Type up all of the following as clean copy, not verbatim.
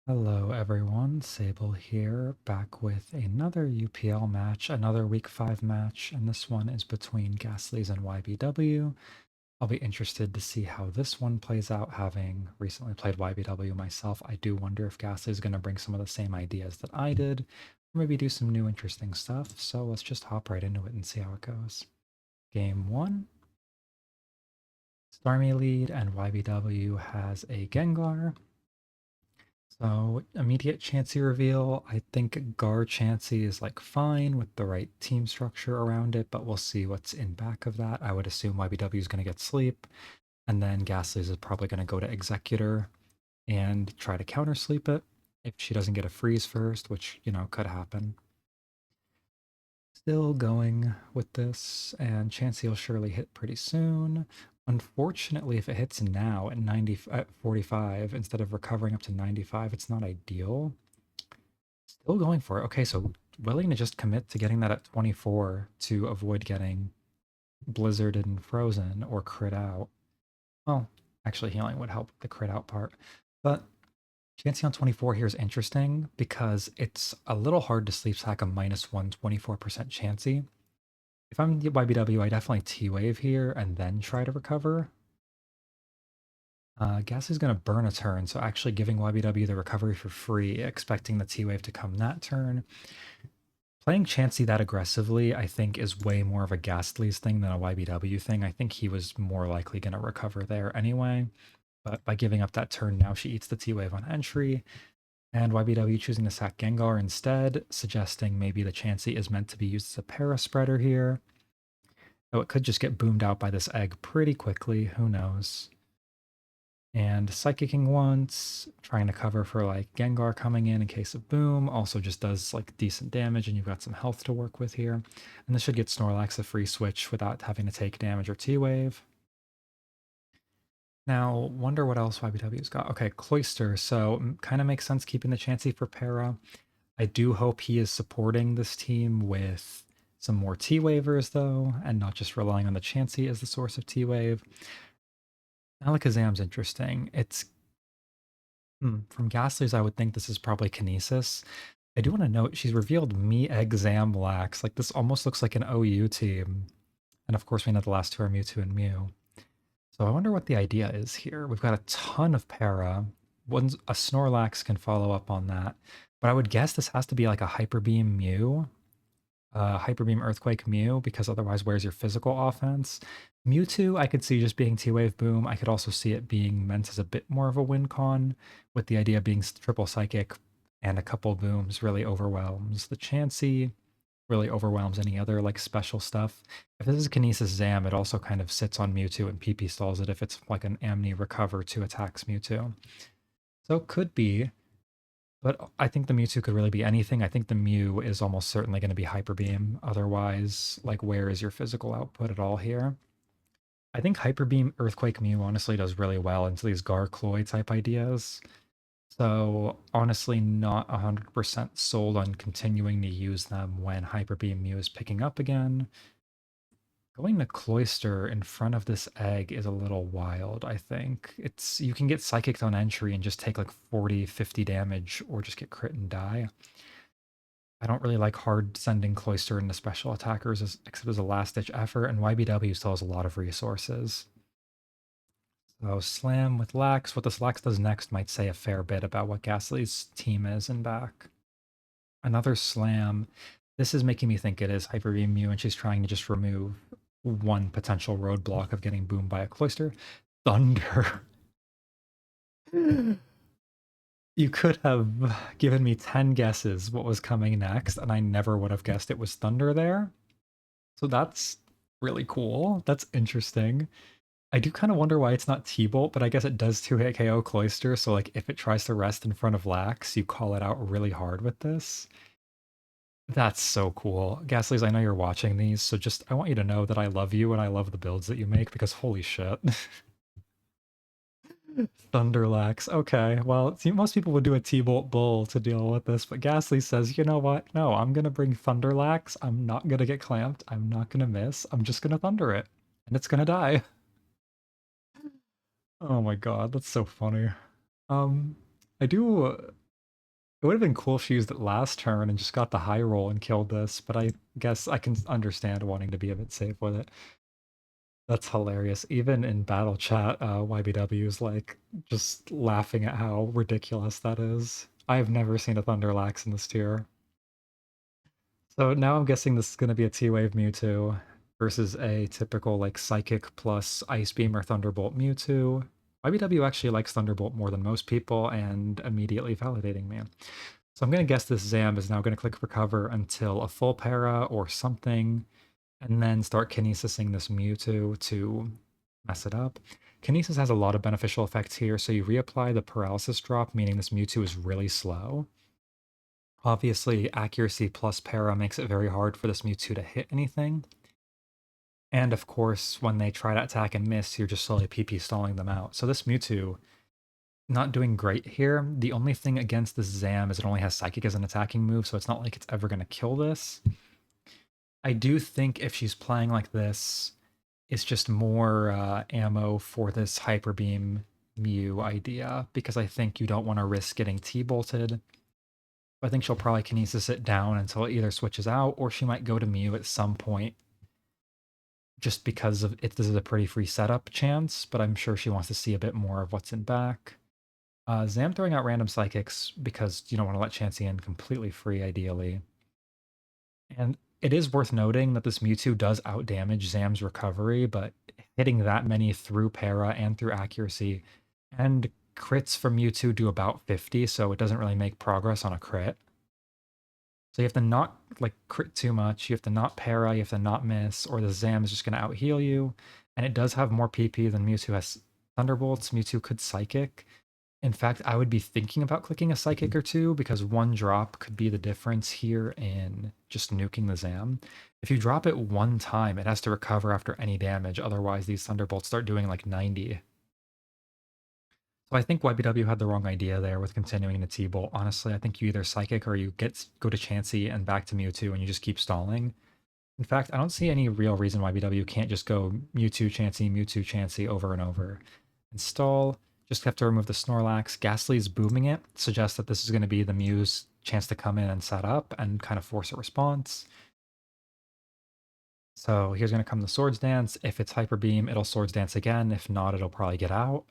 Hello everyone, Sable here, back with another UPL match, another Week 5 match, and this one is between Gastlies and YBW. I'll be interested to see how this one plays out, having recently played YBW myself. I do wonder if Gastlies is going to bring some of the same ideas that I did, or maybe do some new interesting stuff, so let's just hop right into it and see how it goes. Game 1. Starmie lead, and YBW has a Gengar. So immediate Chansey reveal. I think Gar Chansey is like fine with the right team structure around it, but we'll see what's in back of that. I would assume YBW is going to get sleep, and then Gasly's is probably going to go to Executor and try to counter sleep it if she doesn't get a freeze first, which, could happen. Still going with this, and Chansey will surely hit pretty soon. Unfortunately, if it hits now at 90 at 45 instead of recovering up to 95, it's not ideal. Still going for it. Okay, so willing to just commit to getting that at 24 to avoid getting blizzarded and frozen or crit out. Well, actually healing would help the crit out part. But Chansey on 24 here is interesting because it's a little hard to sleep sack a -1 24% Chansey. If I'm the YBW, I definitely T-Wave here and then try to recover. Gas is going to burn a turn, so actually giving YBW the recovery for free, expecting the T-Wave to come that turn. Playing Chansey that aggressively, I think, is way more of a Gastly's thing than a YBW thing. I think he was more likely going to recover there anyway. But by giving up that turn, now she eats the T-Wave on entry. And YBW choosing to sack Gengar instead, suggesting maybe the Chansey is meant to be used as a para spreader here. Though it could just get boomed out by this egg pretty quickly, who knows. And Psychicking once, trying to cover for like Gengar coming in case of boom, also just does like decent damage and you've got some health to work with here. And this should get Snorlax a free switch without having to take damage or T-Wave. Now, wonder what else YBW's got. Okay, Cloyster, so kind of makes sense keeping the Chansey for Para. I do hope he is supporting this team with some more T-Wavers though, and not just relying on the Chansey as the source of T-Wave. Alakazam's interesting. It's from Ghastly's, I would think this is probably Kinesis. I do want to note she's revealed Me Exam Lax. Like this almost looks like an OU team. And of course we know the last two are Mewtwo and Mew. So I wonder what the idea is here. We've got a ton of para. One's a Snorlax can follow up on that. But I would guess this has to be like a Hyper Beam Mew, Hyper Beam Earthquake Mew, because otherwise where's your physical offense? Mewtwo, I could see just being T-Wave Boom. I could also see it being meant as a bit more of a win con, with the idea of being triple Psychic and a couple booms really overwhelms the Chansey, really overwhelms any other like special stuff. If this is Kinesis Zam, it also kind of sits on Mewtwo and PP stalls it if it's like an Amni Recover to attacks Mewtwo. So it could be, but I think the Mewtwo could really be anything. I think the Mew is almost certainly going to be Hyper Beam. Otherwise, like, where is your physical output at all here? I think Hyper Beam Earthquake Mew honestly does really well into these Garcloy type ideas. So honestly, not 100% sold on continuing to use them when Hyper Beam Mew is picking up again. Going to Cloyster in front of this egg is a little wild, I think. You can get Psychicked on entry and just take like 40, 50 damage or just get crit and die. I don't really like hard sending Cloyster into special attackers except as a last-ditch effort, and YBW still has a lot of resources. So Slam with Lax. What this Lax does next might say a fair bit about what Ghastly's team is in back. Another Slam. This is making me think it is Hyper Beam Mew, and she's trying to just remove one potential roadblock of getting boomed by a Cloyster. Thunder. You could have given me 10 guesses what was coming next, and I never would have guessed it was Thunder there. So that's really cool. That's interesting. I do kind of wonder why it's not T-Bolt, but I guess it does 2-hit KO Cloyster, so like if it tries to rest in front of Lax, you call it out really hard with this. That's so cool. Gaslies, I know you're watching these, so just I want you to know that I love you and I love the builds that you make because holy shit. Thunderlax. Okay, well, see, most people would do a T-Bolt Bull to deal with this, but Ghastly says, you know what? No, I'm gonna bring Thunderlax. I'm not gonna get clamped. I'm not gonna miss. I'm just gonna Thunder it, and it's gonna die. Oh my god, that's so funny. Um, I do. It would have been cool if she used it last turn and just got the high roll and killed this, but I guess I can understand wanting to be a bit safe with it. That's hilarious. Even in battle chat, YBW is like just laughing at how ridiculous that is. I have never seen a Thunderlax in this tier. So now I'm guessing this is going to be a T-Wave Mewtwo versus a typical like Psychic plus Ice Beam or Thunderbolt Mewtwo. YBW actually likes Thunderbolt more than most people and immediately validating me. So I'm going to guess this Zam is now going to click Recover until a full para or something, and then start Kinesising this Mewtwo to mess it up. Kinesis has a lot of beneficial effects here, so you reapply the Paralysis drop, meaning this Mewtwo is really slow. Obviously, accuracy plus para makes it very hard for this Mewtwo to hit anything. And of course, when they try to attack and miss, you're just slowly PP stalling them out. So this Mewtwo, not doing great here. The only thing against this Zam is it only has Psychic as an attacking move, so it's not like it's ever going to kill this. I do think if she's playing like this, it's just more ammo for this Hyper Beam Mew idea, because I think you don't want to risk getting T-bolted. I think she'll probably Kinesis it down until it either switches out, or she might go to Mew at some point, just because of it. This is a pretty free setup chance, but I'm sure she wants to see a bit more of what's in back. Zam throwing out random Psychics because you don't want to let Chansey in completely free, ideally. And it is worth noting that this Mewtwo does outdamage Zam's recovery, but hitting that many through para and through accuracy, and crits from Mewtwo do about 50, so it doesn't really make progress on a crit. So you have to not like crit too much, you have to not para, you have to not miss, or the Zam is just going to out heal you. And it does have more PP than Mewtwo has Thunderbolts. Mewtwo could Psychic. In fact, I would be thinking about clicking a Psychic or two, because one drop could be the difference here in just nuking the Zam. If you drop it one time, it has to recover after any damage, otherwise these Thunderbolts start doing like 90. So I think YBW had the wrong idea there with continuing to T-Bolt. Honestly, I think you either Psychic or you go to Chansey and back to Mewtwo and you just keep stalling. In fact, I don't see any real reason YBW can't just go Mewtwo Chansey over and over. Install, just have to remove the Snorlax. Gastly's booming it, suggests that this is going to be the Mew's chance to come in and set up and kind of force a response. So here's going to come the Swords Dance. If it's Hyper Beam, it'll Swords Dance again. If not, it'll probably get out.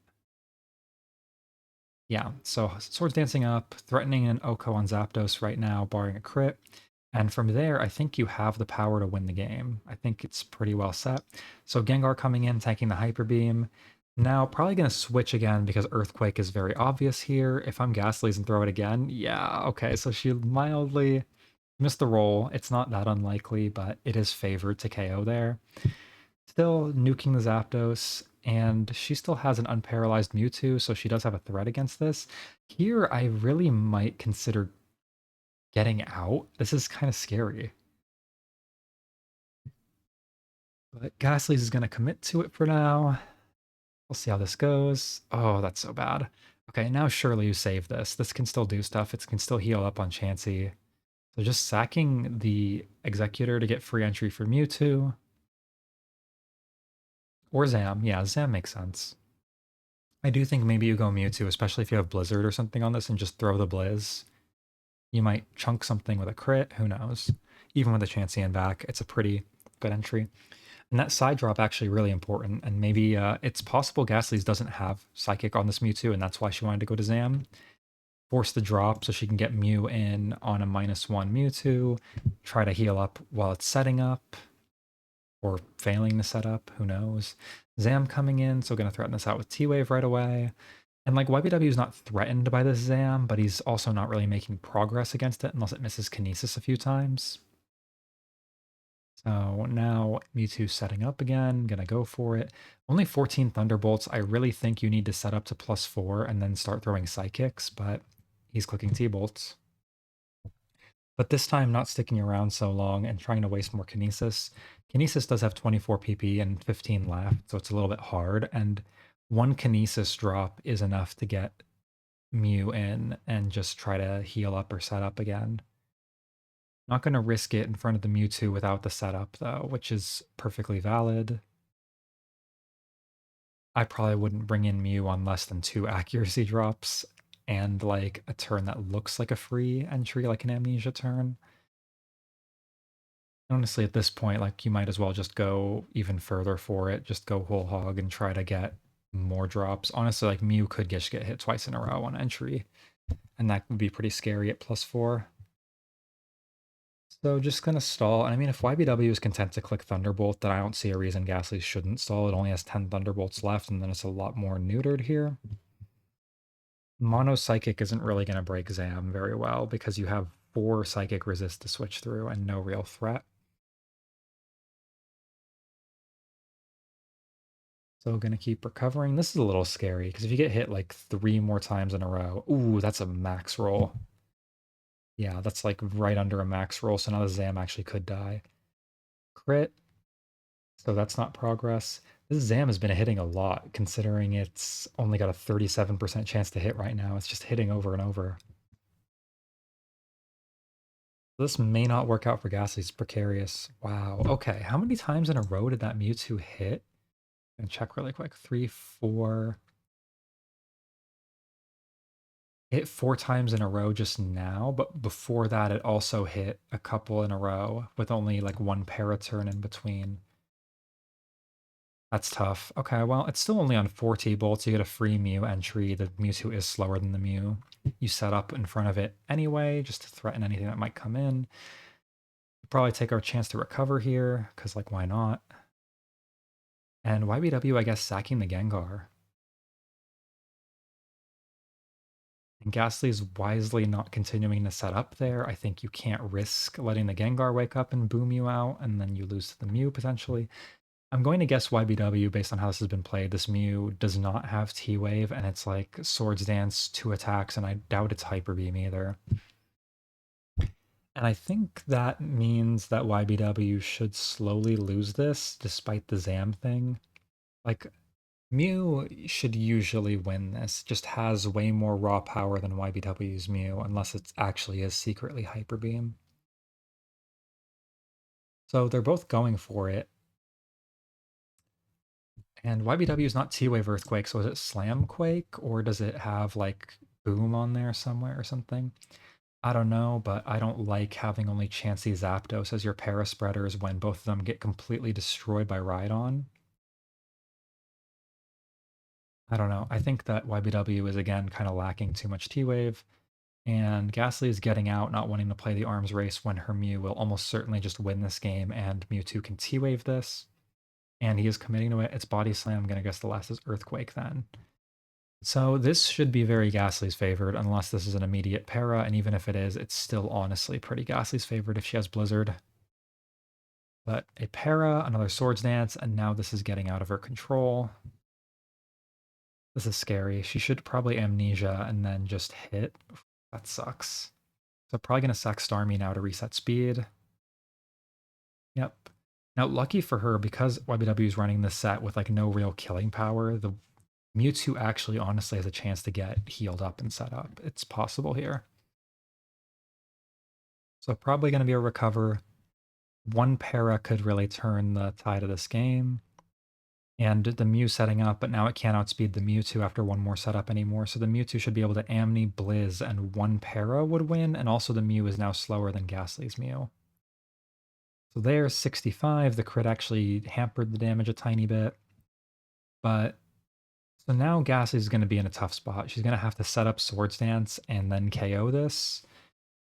Yeah, so Swords Dancing up, threatening an Oko on Zapdos right now, barring a crit. And from there, I think you have the power to win the game. I think it's pretty well set. So Gengar coming in, tanking the Hyper Beam. Now, probably going to switch again because Earthquake is very obvious here. If I'm Gastly's and throw it again, yeah, okay, so she mildly missed the roll. It's not that unlikely, but it is favored to KO there. Still nuking the Zapdos, and she still has an unparalyzed Mewtwo, so she does have a threat against this. Here, I really might consider getting out. This is kind of scary. But Gastly's is going to commit to it for now. We'll see how this goes. Oh, that's so bad. Okay, now surely you save this. This can still do stuff. It can still heal up on Chansey. So just sacking the Executor to get free entry for Mewtwo. Or Zam. Yeah, Zam makes sense. I do think maybe you go Mewtwo, especially if you have Blizzard or something on this, and just throw the Blizz. You might chunk something with a crit, who knows. Even with a Chansey in back, it's a pretty good entry. And that side drop actually really important, and maybe it's possible Gastly's doesn't have Psychic on this Mewtwo, and that's why she wanted to go to Zam. Force the drop so she can get Mew in on a -1 Mewtwo, try to heal up while it's setting up, or failing to set up, who knows. Zam coming in, so gonna threaten this out with T-Wave right away. And like YBW is not threatened by this Zam, but he's also not really making progress against it unless it misses Kinesis a few times. So now Mewtwo's setting up again, gonna go for it. Only 14 Thunderbolts. I really think you need to set up to +4 and then start throwing Psychics, but he's clicking T-Bolts. But this time not sticking around so long and trying to waste more Kinesis. Kinesis does have 24 PP and 15 left, so it's a little bit hard, and one Kinesis drop is enough to get Mew in and just try to heal up or set up again. Not going to risk it in front of the Mewtwo without the setup, though, which is perfectly valid. I probably wouldn't bring in Mew on less than 2 accuracy drops, and like a turn that looks like a free entry, like an amnesia turn. Honestly, at this point, like you might as well just go even further for it. Just go whole hog and try to get more drops. Honestly, like Mew could just get hit twice in a row on entry, and that would be pretty scary at +4. So just gonna stall. And I mean, if YBW is content to click Thunderbolt, then I don't see a reason Ghastly shouldn't stall. It only has 10 Thunderbolts left, and then it's a lot more neutered here. Mono Psychic isn't really gonna break Zam very well because you have 4 Psychic resist to switch through and no real threat. So gonna keep recovering. This is a little scary because if you get hit like 3 more times in a row, ooh, that's a max roll. Yeah, that's like right under a max roll. So now the Zam actually could die. Crit. So that's not progress. This Zam has been hitting a lot considering it's only got a 37% chance to hit right now. It's just hitting over and over. This may not work out for Ghastly. It's precarious. Wow. Okay. How many times in a row did that Mewtwo hit? I'm gonna check really quick. 3, 4. Hit 4 times in a row just now, but before that, it also hit a couple in a row with only like 1 Paraturn in between. That's tough. Okay, well, it's still only on 4 T-Bolts. You get a free Mew entry. The Mewtwo is slower than the Mew. You set up in front of it anyway, just to threaten anything that might come in. Probably take our chance to recover here, because, like, why not? And YBW, I guess, sacking the Gengar. And Ghastly's wisely not continuing to set up there. I think you can't risk letting the Gengar wake up and boom you out, and then you lose to the Mew potentially. I'm going to guess YBW based on how this has been played. This Mew does not have T-Wave, and it's like Swords Dance, 2 attacks, and I doubt it's Hyper Beam either. And I think that means that YBW should slowly lose this, despite the Zam thing. Like, Mew should usually win this, just has way more raw power than YBW's Mew, unless it actually is secretly Hyper Beam. So they're both going for it. And YBW is not T-Wave Earthquake, so is it Slam Quake, or does it have like Boom on there somewhere or something? I don't know, but I don't like having only Chansey Zapdos as your Paraspreaders when both of them get completely destroyed by Rhydon. I don't know. I think that YBW is again kind of lacking too much T-Wave, and Ghastly is getting out, not wanting to play the arms race when her Mew will almost certainly just win this game, and Mewtwo can T-Wave this. And he is committing to it. It's Body Slam. I'm going to guess the last is Earthquake then. So this should be very Ghastly's favored unless this is an immediate para, and even if it is, it's still honestly pretty Ghastly's favored if she has Blizzard. But a para, another Swords Dance, and now this is getting out of her control. This is scary. She should probably Amnesia and then just hit. That sucks. So probably going to sack Starmie now to reset speed. Yep. Now, lucky for her, because YBW is running this set with like no real killing power, the Mewtwo actually honestly has a chance to get healed up and set up. It's possible here. So probably going to be a recover. 1 para could really turn the tide of this game. And the Mew setting up, but now it can't outspeed the Mewtwo after 1 more setup anymore. So the Mewtwo should be able to Amni, Blizz, and 1 para would win. And also the Mew is now slower than Ghastly's Mew. So there's 65. The crit actually hampered the damage a tiny bit. But so now Ghastly's going to be in a tough spot. She's going to have to set up Swords Dance and then KO this.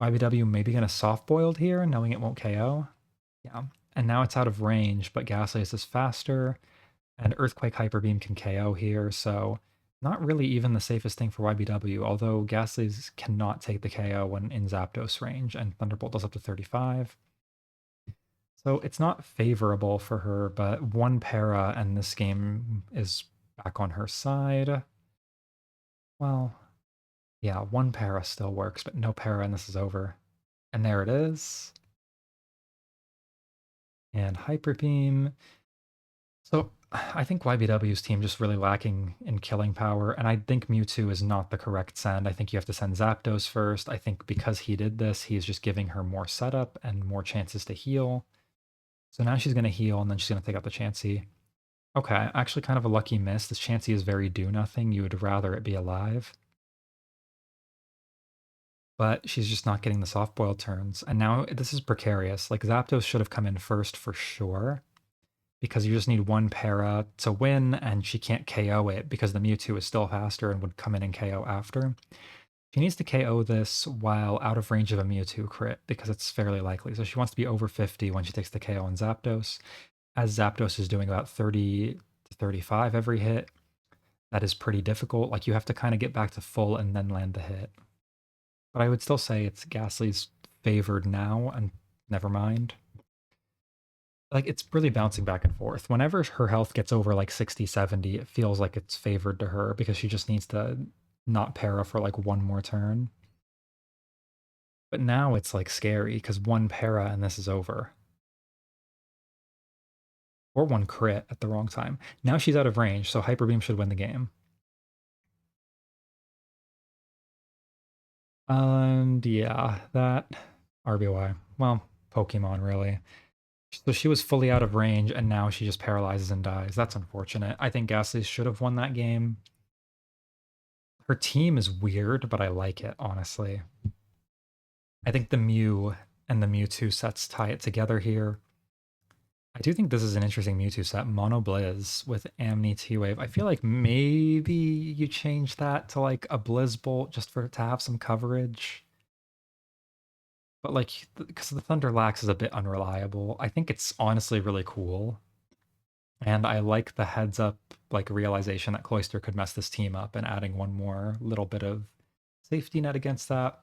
YBW maybe going to soft boiled here, knowing it won't KO. Yeah. And now it's out of range, but Ghastly is faster. And Earthquake Hyper Beam can KO here, so not really even the safest thing for YBW, although Ghastly's cannot take the KO when in Zapdos range, and Thunderbolt does up to 35. So it's not favorable for her, but 1 para and this game is back on her side. Well, yeah, 1 para still works, but no para and this is over. And there it is. And Hyper Beam. So I think YBW's team just really lacking in killing power, and I think Mewtwo is not the correct send. I think you have to send Zapdos first. I think because he did this, he's just giving her more setup and more chances to heal. So now she's going to heal, and then she's going to take out the Chansey. Okay, actually kind of a lucky miss. This Chansey is very do-nothing. You would rather it be alive. but she's just not getting the soft boiled turns. And now this is precarious. Like Zapdos should have come in first for sure, because you just need one para to win, and she can't KO it because the Mewtwo is still faster and would come in and KO after. She needs to KO this while out of range of a Mewtwo crit, because it's fairly likely. So she wants to be over 50 when she takes the KO on Zapdos. As Zapdos is doing about 30 to 35 every hit, that is pretty difficult. Like, you have to kind of get back to full and then land the hit. But I would still say it's Ghastly's favored now, and never mind. Like, it's really bouncing back and forth. Whenever her health gets over like 60, 70, it feels like it's favored to her because she just needs to not para for like one more turn. But now it's like scary because one para and this is over. Or one crit at the wrong time. Now she's out of range, so Hyper Beam should win the game. And yeah, that RBY. Well, Pokemon, really. So she was fully out of range, and now she just paralyzes and dies. That's unfortunate. I think Ghastly should have won that game. Her team is weird, but I like it, honestly. I think the Mew and the Mewtwo sets tie it together here. I do think this is an interesting Mewtwo set. Mono Blizz with Amni T-Wave. I feel like maybe you change that to like a Blizz Bolt just for to have some coverage. But like, because the Thunderlax is a bit unreliable. I think it's honestly really cool. And I like the heads up, like, realization that Cloyster could mess this team up, and adding one more little bit of safety net against that.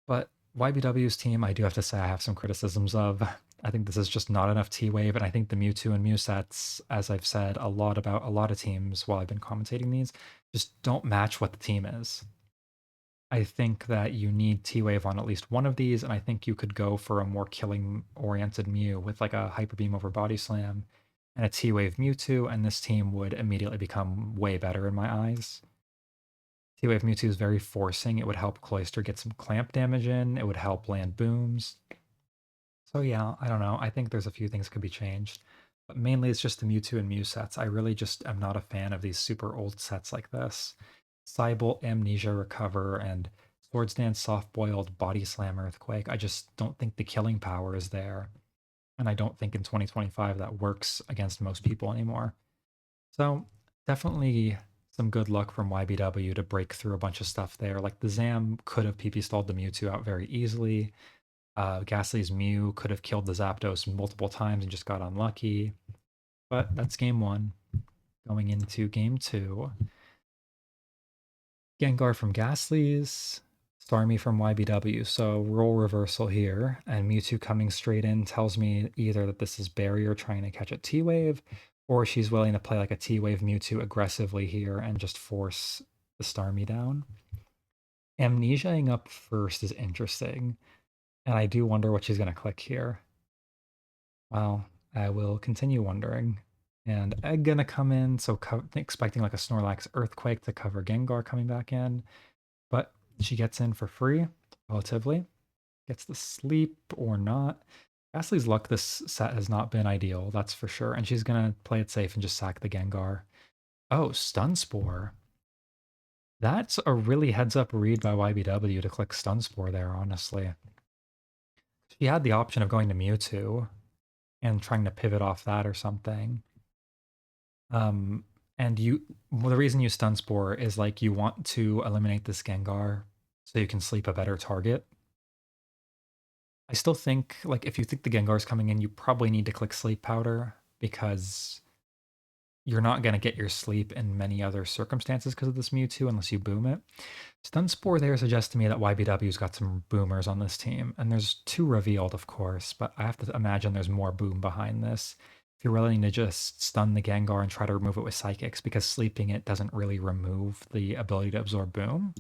But YBW's team, I do have to say I have some criticisms of. I think this is just not enough T-Wave, and I think the Mewtwo and Mew sets, as I've said a lot about a lot of teams while I've been commentating these, just don't match what the team is. I think that you need T-Wave on at least one of these, and I think you could go for a more killing-oriented Mew with like a Hyper Beam over Body Slam and a T-Wave Mewtwo, and this team would immediately become way better in my eyes. T-Wave Mewtwo is very forcing. It would help Cloyster get some clamp damage in. It would help land booms. So yeah, I don't know. I think there's a few things could be changed. But mainly it's just the Mewtwo and Mew sets. I really just am not a fan of these super old sets like this. Cybolt, Amnesia, Recover, and Swords Dance, Soft Boiled, Body Slam, Earthquake. I just don't think the killing power is there. And I don't think in 2025 that works against most people anymore. So definitely some good luck from YBW to break through a bunch of stuff there. Like the Zam could have PP stalled the Mewtwo out very easily. Ghastly's Mew could have killed the Zapdos multiple times and just got unlucky. But that's game one. Going into game two. Gengar from Ghastly's, Starmie from YBW. So role reversal here, and Mewtwo coming straight in tells me either that this is Barrier trying to catch a T-Wave, or she's willing to play like a T-Wave Mewtwo aggressively here and just force the Starmie down. Amnesiaing up first is interesting, and I do wonder what she's going to click here. Well, I will continue wondering. And Egg gonna come in, so expecting like a Snorlax Earthquake to cover Gengar coming back in. But she gets in for free, relatively. Gets the sleep or not. Ghastly's luck this set has not been ideal, that's for sure. And she's gonna play it safe and just sack the Gengar. Oh, Stun Spore. That's a really heads-up read by YBW to click Stun Spore there, honestly. She had the option of going to Mewtwo and trying to pivot off that or something. And the reason you Stun Spore is like you want to eliminate this Gengar so you can sleep a better target. I still think, like, if you think the Gengar's coming in, you probably need to click Sleep Powder because you're not going to get your sleep in many other circumstances because of this Mewtwo unless you boom it. Stun Spore there suggests to me that YBW's got some boomers on this team, and there's two revealed, of course, but I have to imagine there's more boom behind this. If you're willing to just stun the Gengar and try to remove it with Psychics, because sleeping it doesn't really remove the ability to absorb boom.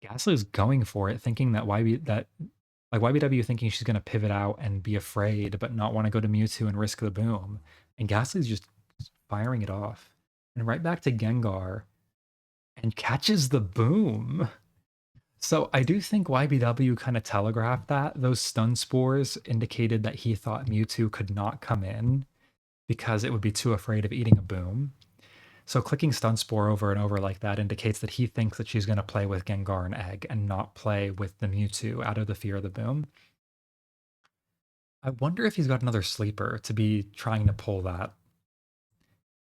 Ghastly's going for it, thinking that YBW thinking she's going to pivot out and be afraid, but not want to go to Mewtwo and risk the boom. And Ghastly's just firing it off. And right back to Gengar, and catches the boom. So I do think YBW kind of telegraphed that. Those Stun Spores indicated that he thought Mewtwo could not come in because it would be too afraid of eating a boom. So clicking Stun Spore over and over like that indicates that he thinks that she's going to play with Gengar and Egg and not play with the Mewtwo out of the Fear of the Boom. I wonder if he's got another sleeper to be trying to pull that.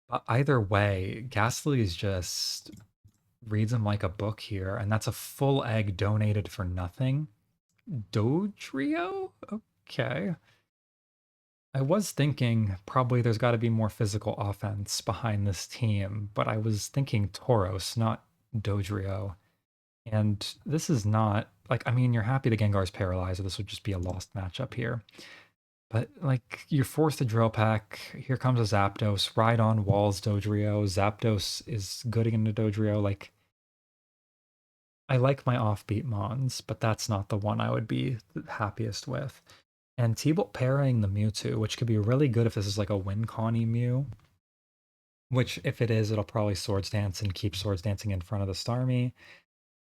But either way, Gastly's just reads him like a book here, and that's a full egg donated for nothing. Dodrio? Okay. I was thinking probably there's got to be more physical offense behind this team, but I was thinking Tauros, not Dodrio. And this is not like, I mean, you're happy the Gengar's paralyzed, or this would just be a lost matchup here. But like, you're forced to drill pack. Here comes a Zapdos. Ride on walls, Dodrio. Zapdos is good against a Dodrio. Like, I like my offbeat Mons, but that's not the one I would be the happiest with. And T-Bolt pairing the Mewtwo, which could be really good if this is like a Win Connie Mew. Which, if it is, it'll probably Swords Dance and keep Swords Dancing in front of the Starmie.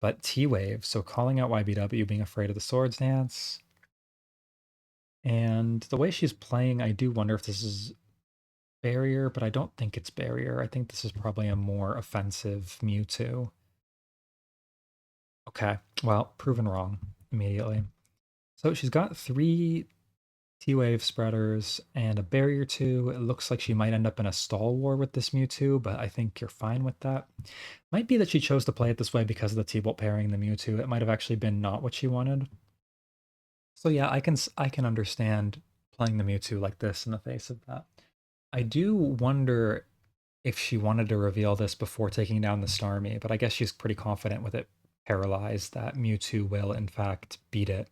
But T-Wave, so calling out YBW, being afraid of the Swords Dance. And the way she's playing, I do wonder if this is Barrier, but I don't think it's Barrier. I think this is probably a more offensive Mewtwo. Okay, well, proven wrong immediately. So she's got 3 T-Wave spreaders and a Barrier 2. It looks like she might end up in a stall war with this Mewtwo, but I think you're fine with that. Might be that she chose to play it this way because of the T-Bolt pairing the Mewtwo. It might have actually been not what she wanted. So yeah, I can understand playing the Mewtwo like this in the face of that. I do wonder if she wanted to reveal this before taking down the Starmie, but I guess she's pretty confident with it paralyzed that Mewtwo will in fact beat it.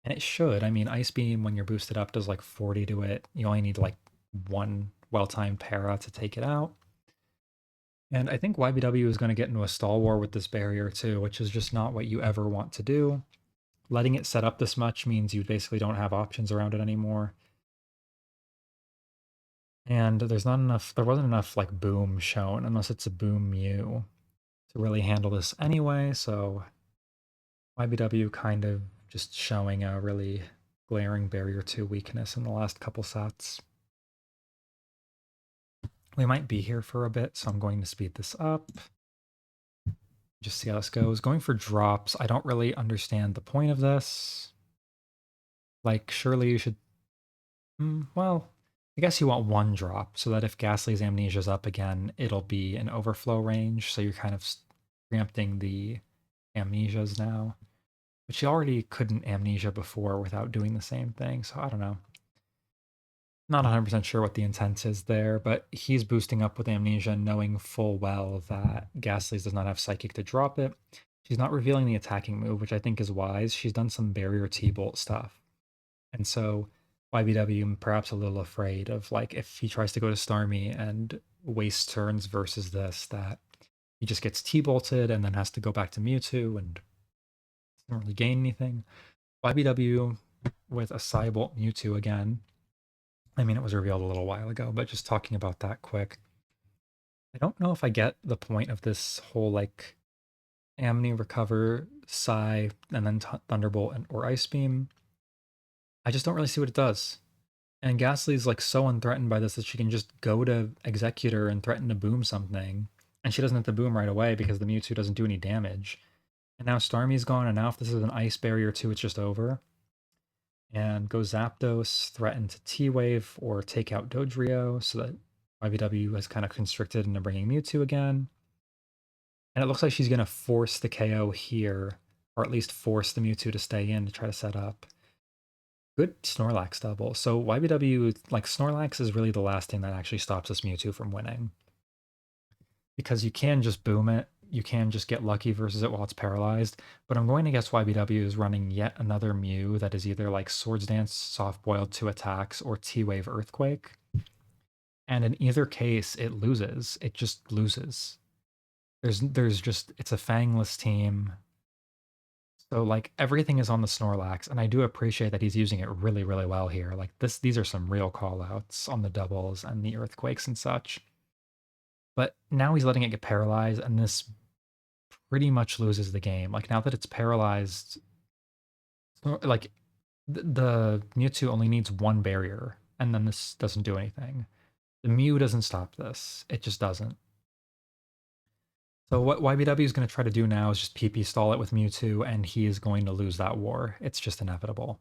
And it should. I mean, Ice Beam, when you're boosted up, does like 40 to it. You only need like one well-timed para to take it out. And I think YBW is going to get into a stall war with this barrier too, which is just not what you ever want to do. Letting it set up this much means you basically don't have options around it anymore. And there wasn't enough like boom shown, unless it's a boom Mew, to really handle this anyway, so YBW kind of just showing a really glaring barrier 2 weakness in the last couple sets. We might be here for a bit, so I'm going to speed this up. Just see how this goes. Going for drops, I don't really understand the point of this. Like, surely you should... well, I guess you want one drop, so that if Gastly's Amnesia's up again, it'll be an overflow range, so you're kind of preempting the Amnesias now. But she already couldn't Amnesia before without doing the same thing, so I don't know. Not 100% sure what the intent is there, but he's boosting up with Amnesia knowing full well that Gastly's does not have Psychic to drop it. She's not revealing the attacking move, which I think is wise. She's done some barrier T-Bolt stuff. And so YBW perhaps a little afraid of like if he tries to go to Starmie and waste turns versus this, that he just gets T-Bolted and then has to go back to Mewtwo and doesn't really gain anything. YBW with a Cybolt Mewtwo again. I mean, it was revealed a little while ago, but just talking about that quick. I don't know if I get the point of this whole like Amni recover, Psy, and then Thunderbolt or Ice Beam. I just don't really see what it does. And Ghastly's like so unthreatened by this that she can just go to Executor and threaten to boom something. And she doesn't have to boom right away because the Mewtwo doesn't do any damage. And now Starmie's gone, and now if this is an Ice Barrier too, it's just over. And go Zapdos, threaten to T-Wave or take out Dodrio so that YBW has kind of constricted into bringing Mewtwo again. And it looks like she's going to force the KO here, or at least force the Mewtwo to stay in to try to set up. Good Snorlax double. So YBW, like Snorlax is really the last thing that actually stops this Mewtwo from winning. Because you can just boom it, you can just get lucky versus it while it's paralyzed, but I'm going to guess YBW is running yet another Mew that is either like Swords Dance, Soft Boiled 2 attacks, or T-Wave Earthquake. And in either case, it loses. It just loses. There's just, it's a Fangless team. So like everything is on the Snorlax, and I do appreciate that he's using it really, really well here. Like these are some real callouts on the doubles and the Earthquakes and such. But now he's letting it get paralyzed, and this pretty much loses the game. Like now that it's paralyzed, like the Mewtwo only needs one barrier, and then this doesn't do anything. The Mew doesn't stop this. It just doesn't. So what YBW is going to try to do now is just PP stall it with Mewtwo, and he is going to lose that war. It's just inevitable.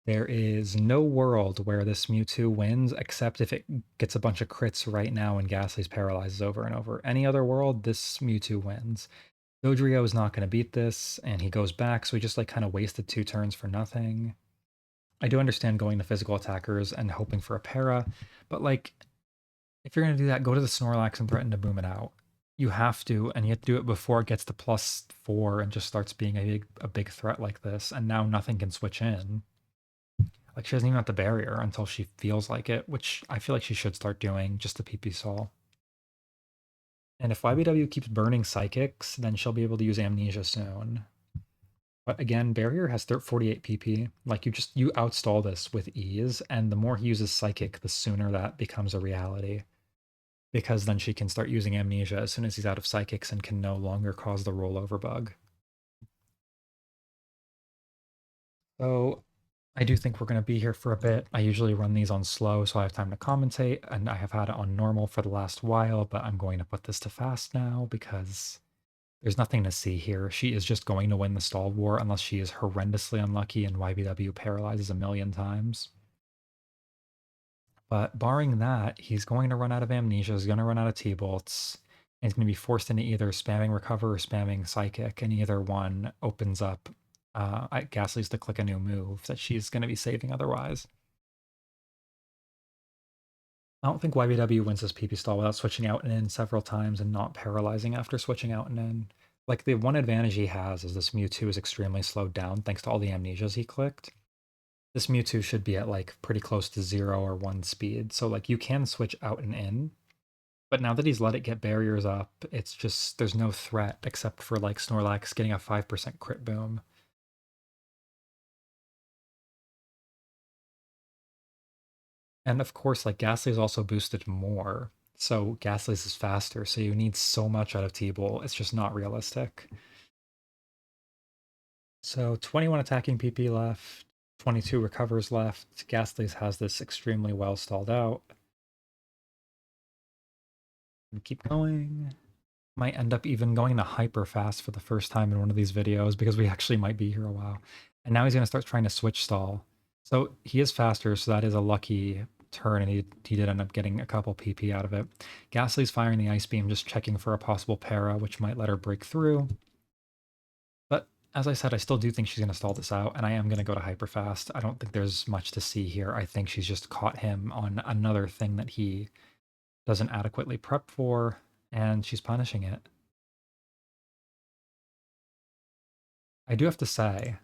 There is no world where this Mewtwo wins except if it gets a bunch of crits right now and Gastly's paralyzes over and over. Any other world, this Mewtwo wins. Dodrio is not going to beat this, and he goes back, so he just like kind of wasted 2 turns for nothing. I do understand going to physical attackers and hoping for a para, but like if you're going to do that, go to the Snorlax and threaten to boom it out. You have to, and you have to do it before it gets to +4 and just starts being a big threat like this, and now nothing can switch in. Like she doesn't even have the barrier until she feels like it, which I feel like she should start doing just to PP Sol. And if YBW keeps burning psychics, then she'll be able to use amnesia soon. But again, barrier has 48 PP. Like you outstall this with ease, and the more he uses psychic, the sooner that becomes a reality. Because then she can start using amnesia as soon as he's out of psychics and can no longer cause the rollover bug. So I do think we're going to be here for a bit. I usually run these on slow so I have time to commentate, and I have had it on normal for the last while, but I'm going to put this to fast now because there's nothing to see here. She is just going to win the stall war unless she is horrendously unlucky and YBW paralyzes a million times. But barring that, he's going to run out of amnesia, he's going to run out of T-bolts, and he's going to be forced into either spamming recover or spamming psychic, and either one opens up Ghastly's to click a new move that she's going to be saving otherwise. I don't think YBW wins this PP stall without switching out and in several times and not paralyzing after switching out and in. Like, the one advantage he has is this Mewtwo is extremely slowed down thanks to all the amnesias he clicked. This Mewtwo should be at like pretty close to 0 or 1 speed, so like you can switch out and in. But now that he's let it get barriers up, it's just there's no threat except for like Snorlax getting a 5% crit boom. And of course, like Ghastly is also boosted more. So Ghastly's is faster, so you need so much out of T-Bolt, it's just not realistic. So 21 attacking PP left, 22 recovers left. Ghastly's has this extremely well stalled out. And keep going. Might end up even going to hyper fast for the first time in one of these videos because we actually might be here a while. And now he's going to start trying to switch stall. So he is faster, so that is a lucky turn, and he did end up getting a couple PP out of it. Ghastly's firing the Ice Beam, just checking for a possible para, which might let her break through. But as I said, I still do think she's going to stall this out, and I am going to go to hyper fast. I don't think there's much to see here. I think she's just caught him on another thing that he doesn't adequately prep for, and she's punishing it. I do have to say,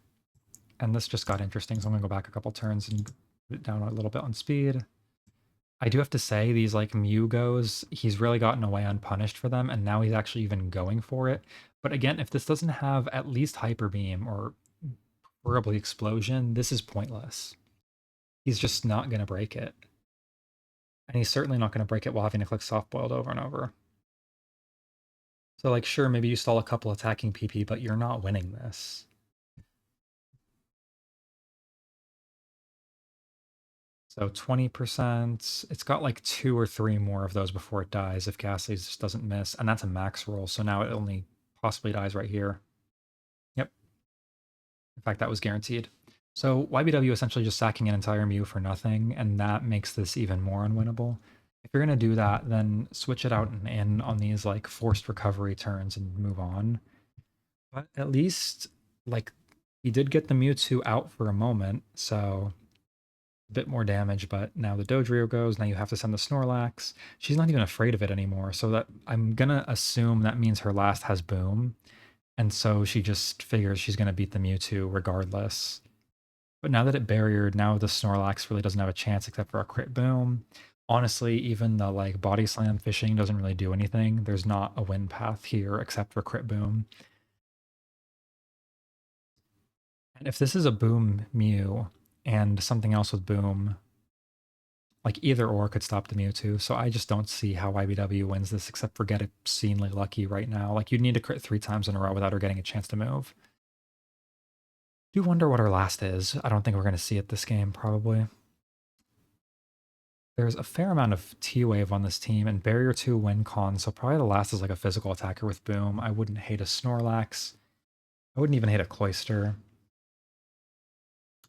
and this just got interesting, so I'm going to go back a couple turns and put it down a little bit on speed. I do have to say, these like Mew goes, he's really gotten away unpunished for them, and now he's actually even going for it. But again, if this doesn't have at least Hyper Beam or preferably Explosion, this is pointless. He's just not going to break it. And he's certainly not going to break it while having to click Soft Boiled over and over. So like, sure, maybe you stall a couple attacking PP, but you're not winning this. So 20%. It's got like 2 or 3 more of those before it dies if Ghastly just doesn't miss. And that's a max roll, so now it only possibly dies right here. Yep. In fact, that was guaranteed. So YBW essentially just sacking an entire Mew for nothing, and that makes this even more unwinnable. If you're going to do that, then switch it out and in on these like forced recovery turns and move on. But at least, like, he did get the Mewtwo out for a moment, so a bit more damage, but now the Dodrio goes, now you have to send the Snorlax. She's not even afraid of it anymore, so that I'm gonna assume that means her last has Boom, and so she just figures she's gonna beat the Mewtwo regardless. But now that it barriered, now the Snorlax really doesn't have a chance except for a crit Boom. Honestly, even the like body slam fishing doesn't really do anything. There's not a win path here except for crit Boom. And if this is a Boom Mew and something else with Boom, like either or could stop the Mewtwo. So I just don't see how YBW wins this except for get obscenely lucky right now. Like you'd need to crit 3 times in a row without her getting a chance to move. Do wonder what her last is. I don't think we're going to see it this game, probably. There's a fair amount of T-Wave on this team, and Barrier 2 win con, so probably the last is like a physical attacker with Boom. I wouldn't hate a Snorlax. I wouldn't even hate a Cloyster.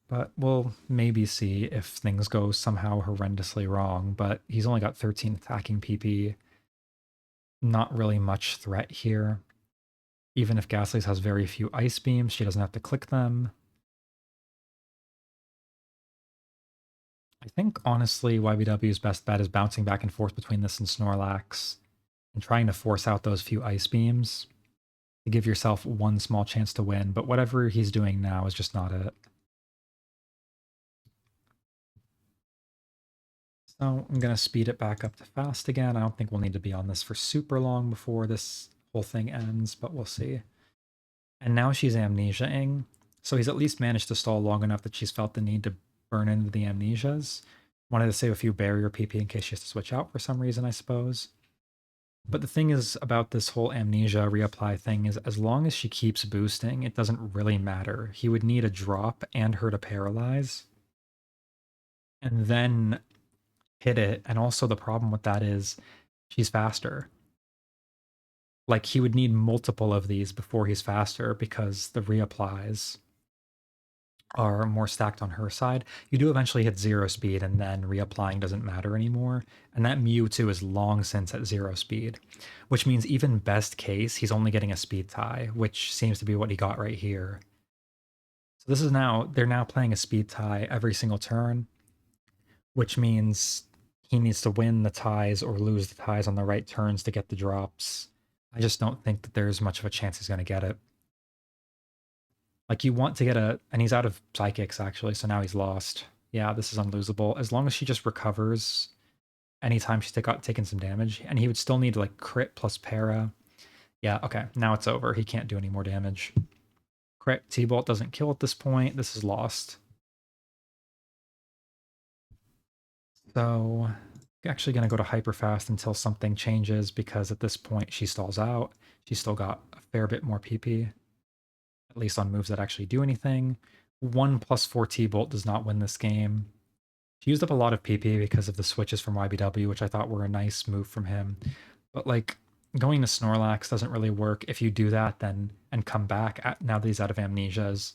But we'll maybe see if things go somehow horrendously wrong. But he's only got 13 attacking PP. Not really much threat here. Even if Gastlies has very few Ice Beams, she doesn't have to click them. I think, honestly, YBW's best bet is bouncing back and forth between this and Snorlax and trying to force out those few Ice Beams to give yourself one small chance to win, but whatever he's doing now is just not it. So I'm going to speed it back up to fast again. I don't think we'll need to be on this for super long before this whole thing ends, but we'll see. And now she's amnesiaing, so he's at least managed to stall long enough that she's felt the need to burn into the amnesias. Wanted to save a few barrier PP in case she has to switch out for some reason, I suppose. But the thing is about this whole amnesia reapply thing is as long as she keeps boosting, it doesn't really matter. He would need a drop and her to paralyze. And then hit it. And also the problem with that is she's faster. Like he would need multiple of these before he's faster because the reapplies are more stacked on her side. You do eventually hit 0 speed and then reapplying doesn't matter anymore. And that Mewtwo is long since at 0 speed, which means even best case, he's only getting a speed tie, which seems to be what he got right here. So this is now, they're now playing a speed tie every single turn, which means he needs to win the ties or lose the ties on the right turns to get the drops. I just don't think that there's much of a chance he's going to get it. Like you want to get a, and he's out of psychics actually, so now he's lost. Yeah, this is unlosable. As long as she just recovers anytime she's taken some damage, and he would still need like crit plus para. Yeah, okay, now it's over. He can't do any more damage. Crit T-Bolt doesn't kill at this point. This is lost. So actually going to go to hyper fast until something changes because at this point she stalls out. She's still got a fair bit more PP, at least on moves that actually do anything. 1+4 T-Bolt does not win this game. She used up a lot of PP because of the switches from YBW, which I thought were a nice move from him. But like going to Snorlax doesn't really work. If you do that, then and come back now that he's out of amnesias,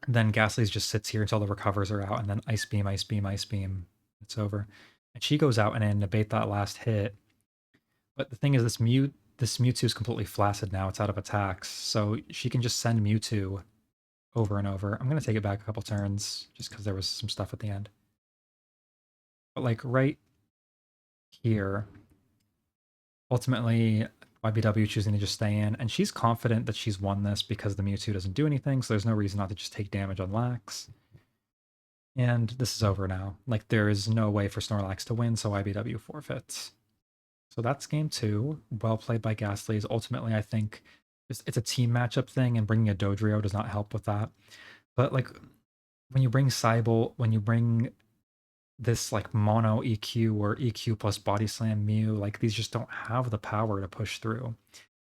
then Gastly's just sits here until the recovers are out, and then Ice Beam, Ice Beam, Ice Beam. It's over. And she goes out and in debate that last hit. But the thing is, this Mewtwo is completely flaccid now. It's out of attacks, so she can just send Mewtwo over and over. I'm gonna take it back a couple turns just because there was some stuff at the end. But like right here, ultimately YBW choosing to just stay in, and she's confident that she's won this because the Mewtwo doesn't do anything, so there's no reason not to just take damage on Lax. And this is over now. Like there is no way for Snorlax to win, so YBW forfeits. So that's game 2. Well played by Gastlies. Ultimately, I think it's a team matchup thing, and bringing a Dodrio does not help with that. But like when you bring Cybolt, when you bring this like mono EQ or EQ plus body slam Mew, like these just don't have the power to push through.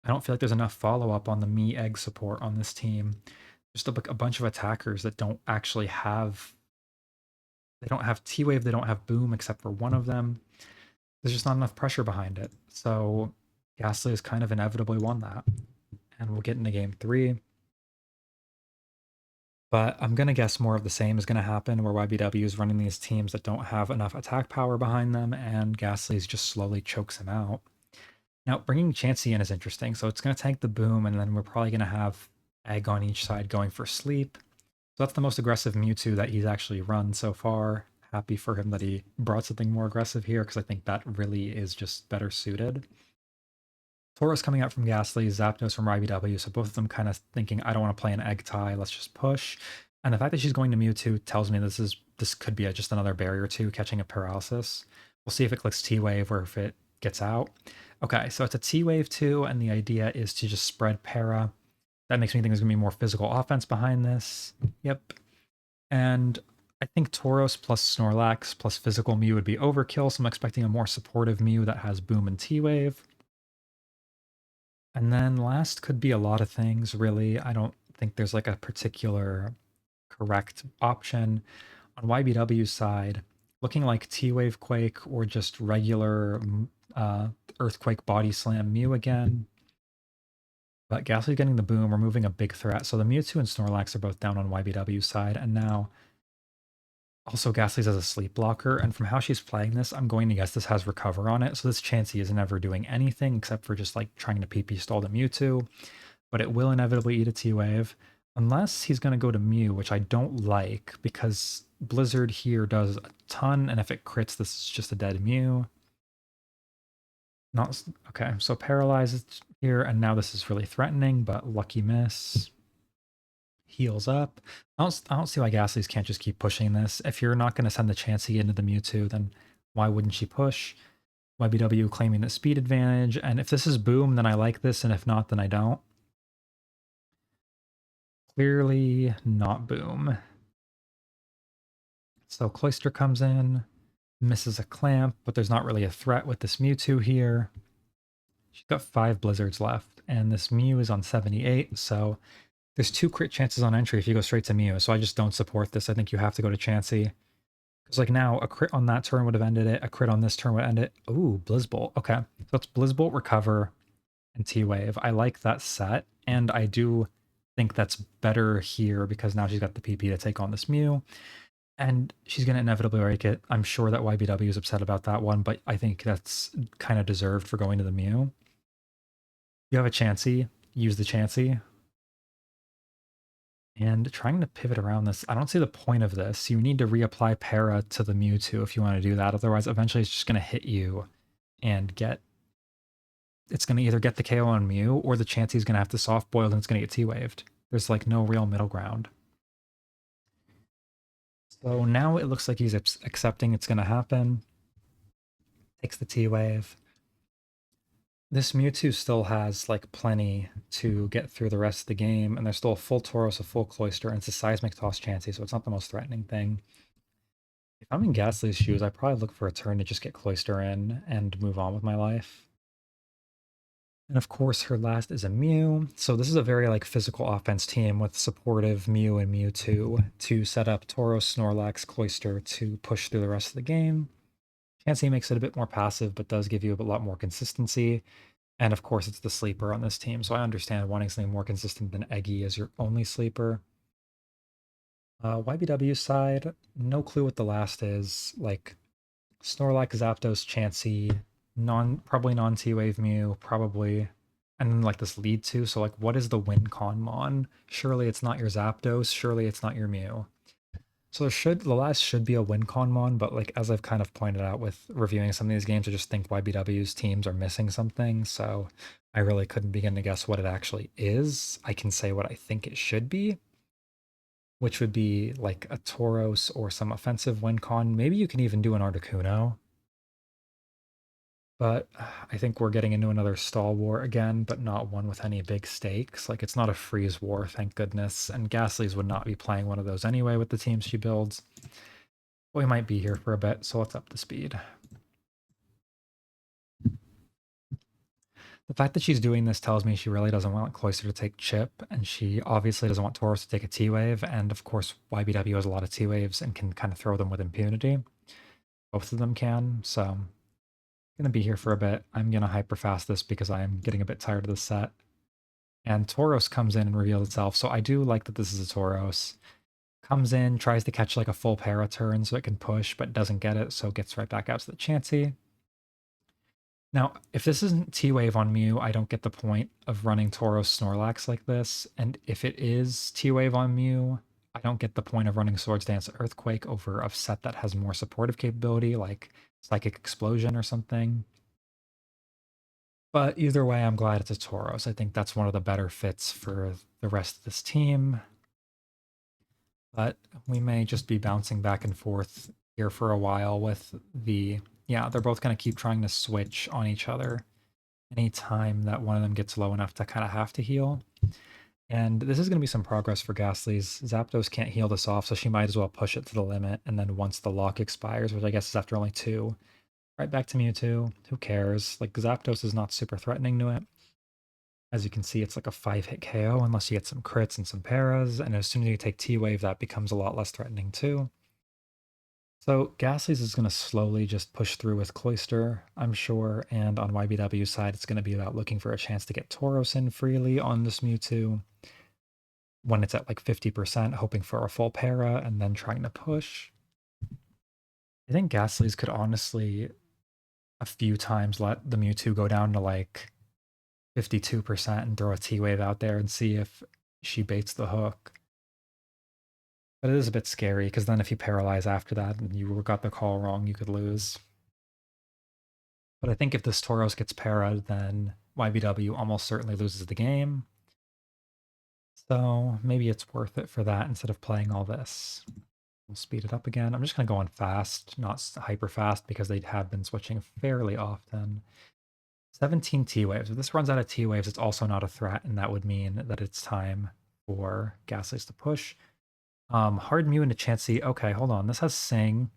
I don't feel like there's enough follow up on the Me Egg support on this team. Just a bunch of attackers that don't actually have. They don't have T Wave. They don't have Boom except for one of them. There's just not enough pressure behind it. So Gastly has kind of inevitably won that. And we'll get into game 3. But I'm going to guess more of the same is going to happen where YBW is running these teams that don't have enough attack power behind them, and Gastly's just slowly chokes him out. Now, bringing Chansey in is interesting. So it's going to tank the Boom, and then we're probably going to have Egg on each side going for Sleep. So that's the most aggressive Mewtwo that he's actually run so far. Happy for him that he brought something more aggressive here, because I think that really is just better suited. Tauros coming out from Ghastly, Zapdos from YBW, so both of them kind of thinking, I don't want to play an egg tie, let's just push. And the fact that she's going to Mewtwo tells me this could be just another barrier 2 catching a paralysis. We'll see if it clicks T-Wave or if it gets out. Okay, so it's a T-Wave 2, and the idea is to just spread para. That makes me think there's going to be more physical offense behind this. Yep. And I think Tauros plus Snorlax plus physical Mew would be overkill, so I'm expecting a more supportive Mew that has Boom and T-Wave. And then last could be a lot of things, really. I don't think there's like a particular correct option. On YBW's side, Looking like T-Wave Quake or just regular Earthquake Body Slam Mew again. But Ghastly's getting the boom, removing a big threat. So the Mewtwo and Snorlax are both down on YBW's side, and now also Ghastly's as a sleep blocker. And from how she's playing this, I'm going to guess this has Recover on it. So this Chansey is never doing anything except for just like trying to PP stall the Mewtwo, but it will inevitably eat a T-Wave. Unless he's going to go to Mew, which I don't like because Blizzard here does a ton, and if it crits, this is just a dead Mew. Not okay, so paralyzed here, and now this is really threatening, but lucky miss. Heals up. I don't see why Ghastlies can't just keep pushing this. If you're not going to send the Chansey into the Mewtwo, then why wouldn't she push? YBW claiming the speed advantage, and if this is boom, then I like this, and if not, then I don't. Clearly not boom. So Cloyster comes in, misses a clamp, but there's not really a threat with this Mewtwo here. She's got 5 Blizzards left, and this Mew is on 78, so there's 2 crit chances on entry if you go straight to Mew, so I just don't support this. I think you have to go to Chansey. Because like now, a crit on that turn would have ended it, a crit on this turn would end it. Ooh, Blizzbolt. Okay, so it's Blizzbolt, Recover, and T-Wave. I like that set, and I do think that's better here because now she's got the PP to take on this Mew. And she's going to inevitably break it. I'm sure that YBW is upset about that one, but I think that's kind of deserved for going to the Mew. You have a Chansey, use the Chansey. And trying to pivot around this, I don't see the point of this. You need to reapply Para to the Mewtwo if you want to do that. Otherwise, eventually it's just going to hit you and get... It's going to either get the KO on Mew, or the Chansey's going to have to soft boil and it's going to get T-Waved. There's like no real middle ground. So now it looks like he's accepting it's going to happen. Takes the T-Wave. This Mewtwo still has like plenty to get through the rest of the game, and there's still a full Tauros, a full Cloyster, and it's a Seismic Toss Chansey, so it's not the most threatening thing. If I'm in Ghastly's shoes, I'd probably look for a turn to just get Cloyster in and move on with my life. And of course, her last is a Mew. So this is a very like physical offense team with supportive Mew and Mewtwo to set up Tauros, Snorlax, Cloyster to push through the rest of the game. Chansey makes it a bit more passive, but does give you a lot more consistency. And of course, it's the sleeper on this team, so I understand wanting something more consistent than Eggy as your only sleeper. YBW side, no clue what the last is. Like, Snorlax, Zapdos, Chansey, probably non-T-Wave Mew, probably. And then like this lead to, so like what is the win con mon? Surely it's not your Zapdos, surely it's not your Mew. So the last should be a win con mon, but like as I've kind of pointed out with reviewing some of these games, I just think YBW's teams are missing something. So I really couldn't begin to guess what it actually is. I can say what I think it should be, which would be like a Tauros or some offensive win con. Maybe you can even do an Articuno. But I think we're getting into another stall war again, but not one with any big stakes. Like it's not a freeze war, thank goodness. And Ghastly's would not be playing one of those anyway with the teams she builds. We might be here for a bit, so let's up the speed. The fact that she's doing this tells me she really doesn't want Cloyster to take Chip, and she obviously doesn't want Tauros to take a T-Wave, and of course YBW has a lot of T-Waves and can kind of throw them with impunity. Both of them can, so I'm going to be here for a bit. I'm going to hyperfast this because I am getting a bit tired of this set. And Tauros comes in and reveals itself, so I do like that this is a Tauros. Comes in, tries to catch like a full para turn so it can push, but doesn't get it, so gets right back out to the Chansey. Now, if this isn't T-Wave on Mew, I don't get the point of running Tauros Snorlax like this, and if it is T-Wave on Mew, I don't get the point of running Swords Dance Earthquake over a set that has more supportive capability, like Psychic Explosion or something. But either way, I'm glad it's a Tauros. I think that's one of the better fits for the rest of this team. But we may just be bouncing back and forth here for a while with the... Yeah, they're both going to keep trying to switch on each other anytime that one of them gets low enough to kind of have to heal. And this is going to be some progress for Ghastly's. Zapdos can't heal this off, so she might as well push it to the limit. And then once the lock expires, which I guess is after only 2, right back to Mewtwo. Who cares? Like, Zapdos is not super threatening to it. As you can see, it's like a 5-hit KO unless you get some crits and some paras. And as soon as you take T-Wave, that becomes a lot less threatening too. So Gasly's is going to slowly just push through with Cloister, I'm sure, and on YBW's side, it's going to be about looking for a chance to get Tauros in freely on this Mewtwo when it's at like 50%, hoping for a full para, and then trying to push. I think Gasly's could honestly a few times let the Mewtwo go down to like 52% and throw a T-Wave out there and see if she baits the hook. But it is a bit scary because then if you paralyze after that and you got the call wrong, you could lose. But I think if this Tauros gets para'd, then YBW almost certainly loses the game. So maybe it's worth it for that instead of playing all this. We'll speed it up again. I'm just going to go on fast, not hyper fast, because they have been switching fairly often. 17 T-Waves. If this runs out of T-Waves, it's also not a threat, and that would mean that it's time for Gastlies to push. Hard Mew into Chansey. Okay, hold on. This has Sing.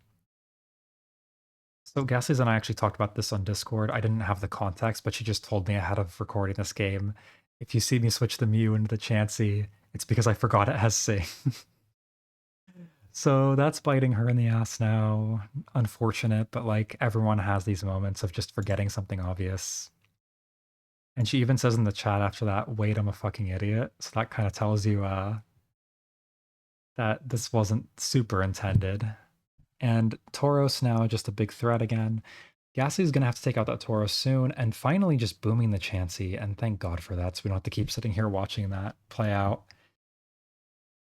So Gastlies and I actually talked about this on Discord. I didn't have the context, but she just told me ahead of recording this game, if you see me switch the Mew into the Chansey, it's because I forgot it has Sing. So that's biting her in the ass now. Unfortunate, but like everyone has these moments of just forgetting something obvious. And she even says in the chat after that, wait, I'm a fucking idiot. So that kind of tells you that this wasn't super intended. And Tauros now just a big threat again. Ghastly's going to have to take out that Tauros soon, and finally just booming the Chansey, and thank God for that, so we don't have to keep sitting here watching that play out.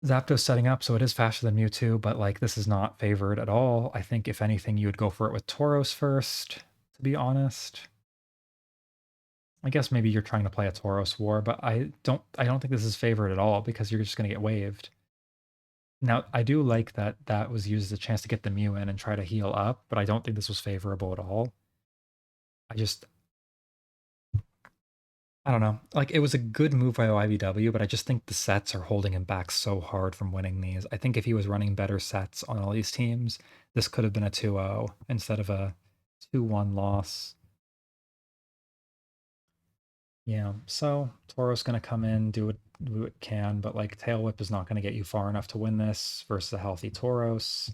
Zapdos setting up, so it is faster than Mewtwo, but like this is not favored at all. I think if anything, you would go for it with Tauros first, to be honest. I guess maybe you're trying to play a Tauros war, but I don't think this is favored at all because you're just going to get waved. Now, I do like that that was used as a chance to get the Mew in and try to heal up, but I don't think this was favorable at all. I don't know. Like it was a good move by YBW, but I just think the sets are holding him back so hard from winning these. I think if he was running better sets on all these teams, this could have been a 2-0 instead of a 2-1 loss. Yeah, so Toro's going to come in, do what it can, but like Tail Whip is not going to get you far enough to win this versus a healthy Tauros.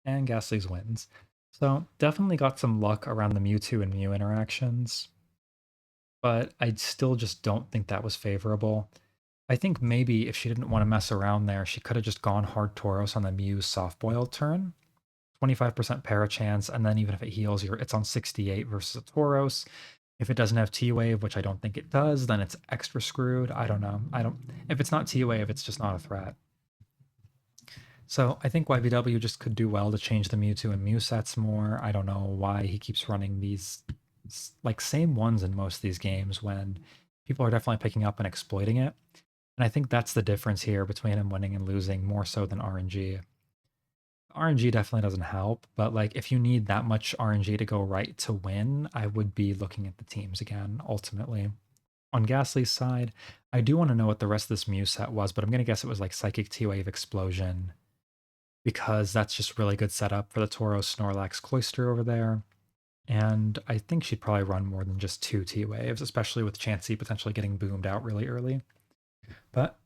And Gastly's wins. So definitely got some luck around the Mewtwo and Mew interactions, but I still just don't think that was favorable. I think maybe if she didn't want to mess around there, she could have just gone hard Tauros on the Mew soft-boiled turn. 25% para chance, and then even if it heals, it's on 68 versus a Tauros. If it doesn't have T-Wave, which I don't think it does, then it's extra screwed. I don't know. If it's not T-Wave, it's just not a threat. So I think YBW just could do well to change the Mewtwo and Mew sets more. I don't know why he keeps running these like same ones in most of these games when people are definitely picking up and exploiting it. And I think that's the difference here between him winning and losing more so than RNG. RNG definitely doesn't help, but like if you need that much RNG to go right to win, I would be looking at the teams again, ultimately. On Ghastly's side, I do want to know what the rest of this Mew set was, but I'm going to guess it was like Psychic T-Wave Explosion, because that's just really good setup for the Tauros Snorlax Cloister over there. And I think she'd probably run more than just 2 T-Waves, especially with Chansey potentially getting boomed out really early. But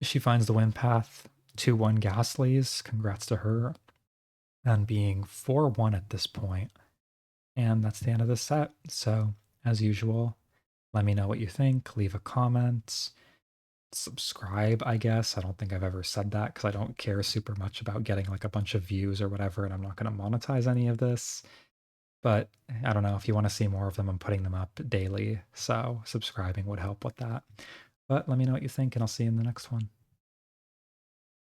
she finds the win path, 2-1 Ghastlies. Congrats to her on being 4-1 at this point. And that's the end of the set. So, as usual, let me know what you think. Leave a comment. Subscribe, I guess. I don't think I've ever said that because I don't care super much about getting like a bunch of views or whatever, and I'm not going to monetize any of this. But I don't know, if you want to see more of them, I'm putting them up daily. So subscribing would help with that. But let me know what you think, and I'll see you in the next one.